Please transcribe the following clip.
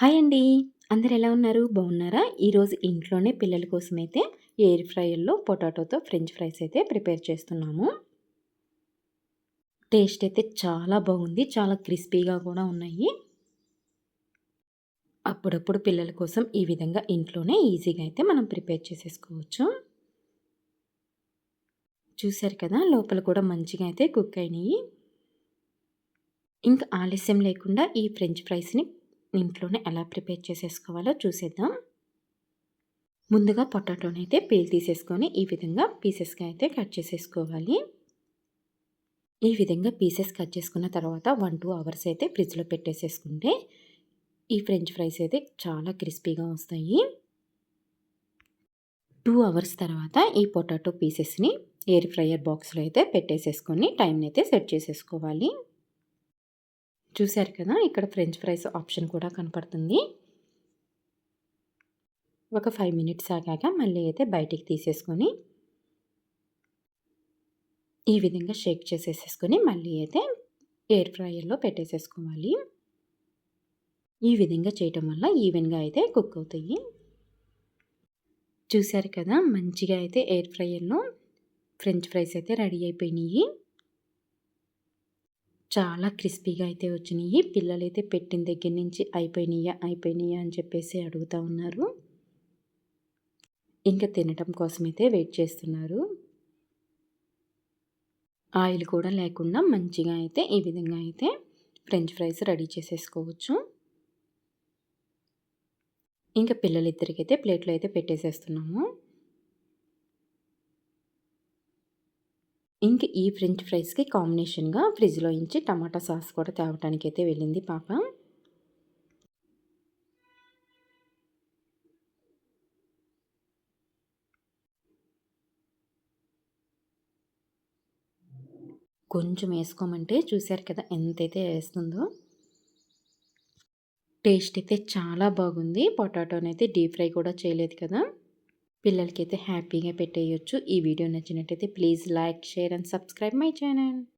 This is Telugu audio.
హాయ్ అండి. అందరూ ఎలా ఉన్నారు? బాగున్నారా? ఈరోజు ఇంట్లోనే పిల్లల కోసమైతే ఎయిర్ ఫ్రైయర్‌లో పొటాటోతో ఫ్రెంచ్ ఫ్రైస్ అయితే ప్రిపేర్ చేస్తున్నాము. టేస్ట్ అయితే చాలా బాగుంది. చాలా క్రిస్పీగా కూడా ఉన్నాయి. అప్పుడప్పుడు పిల్లల కోసం ఈ విధంగా ఇంట్లోనే ఈజీగా అయితే మనం ప్రిపేర్ చేసేసుకోవచ్చు. చూసారు కదా! లోపల కూడా మంచిగా అయితే కుక్ అయినాయి. ఇంకా ఆలస్యం లేకుండా ఈ ఫ్రెంచ్ ఫ్రైస్‌ని ఇంట్లోనే ఎలా ప్రిపేర్ చేసేసుకోవాలో చూసేద్దాం. ముందుగా పొటాటోనైతే పీల్ తీసేసుకొని ఈ విధంగా పీసెస్‌గా అయితే కట్ చేసేసుకోవాలి. ఈ విధంగా పీసెస్ కట్ చేసుకున్న తర్వాత 1, 2 అవర్స్ అయితే ఫ్రిడ్జ్‌లో పెట్టేసేసుకుంటే ఈ ఫ్రెంచ్ ఫ్రైస్ అయితే చాలా క్రిస్పీగా వస్తాయి. 2 అవర్స్ తర్వాత ఈ పొటాటో పీసెస్‌ని ఎయిర్ ఫ్రైయర్ బాక్స్‌లో అయితే పెట్టేసేసుకొని టైమ్‌నైతే సెట్ చేసేసుకోవాలి. చూసారు కదా! ఇక్కడ ఫ్రెంచ్ ఫ్రైస్ ఆప్షన్ కూడా కనపడుతుంది. ఒక 5 మినిట్స్ ఆగాక మళ్ళీ అయితే బయటికి తీసేసుకొని ఈ విధంగా షేక్ చేసేసేసుకొని మళ్ళీ అయితే ఎయిర్ ఫ్రైయర్‌లో పెట్టేసేసుకోవాలి. ఈ విధంగా చేయటం వల్ల ఈవెన్‌గా అయితే కుక్ అవుతాయి. చూసారు కదా! మంచిగా అయితే ఎయిర్ ఫ్రైయర్‌లో ఫ్రెంచ్ ఫ్రైస్ అయితే రెడీ అయిపోయినాయి. చాలా క్రిస్పీగా అయితే వచ్చినాయి. పిల్లలైతే పెట్టిన దగ్గర నుంచి అయిపోయినాయా? అయిపోయినాయా? అని చెప్పేసి అడుగుతా ఉన్నారు. ఇంకా తినటం కోసమైతే వెయిట్ చేస్తున్నారు. ఆయిల్ కూడా లేకుండా మంచిగా అయితే ఈ విధంగా అయితే ఫ్రెంచ్ ఫ్రైస్ రెడీ చేసేసుకోవచ్చు. ఇంకా పిల్లలిద్దరికైతే ప్లేట్‌లో అయితే పెట్టేసేస్తున్నాము. ఇంక ఈ ఫ్రెంచ్ ఫ్రైస్‌కి కాంబినేషన్‌గా ఫ్రిడ్జ్‌లో నుంచి టమాటా సాస్ కూడా తేవటానికైతే వెళ్ళింది పాప. కొంచెం ఏసుకోమంటే చూసారు కదా! ఎంతైతే ఏస్తుందో. టేస్ట్ అయితే చాలా బాగుంది. పొటాటోనైతే డీప్ ఫ్రై కూడా చేయలేదు కదా! పిల్లలకైతే హ్యాపీగా పెట్టేయొచ్చు. ఈ వీడియో నచ్చినట్టయితే please like, share and subscribe my channel.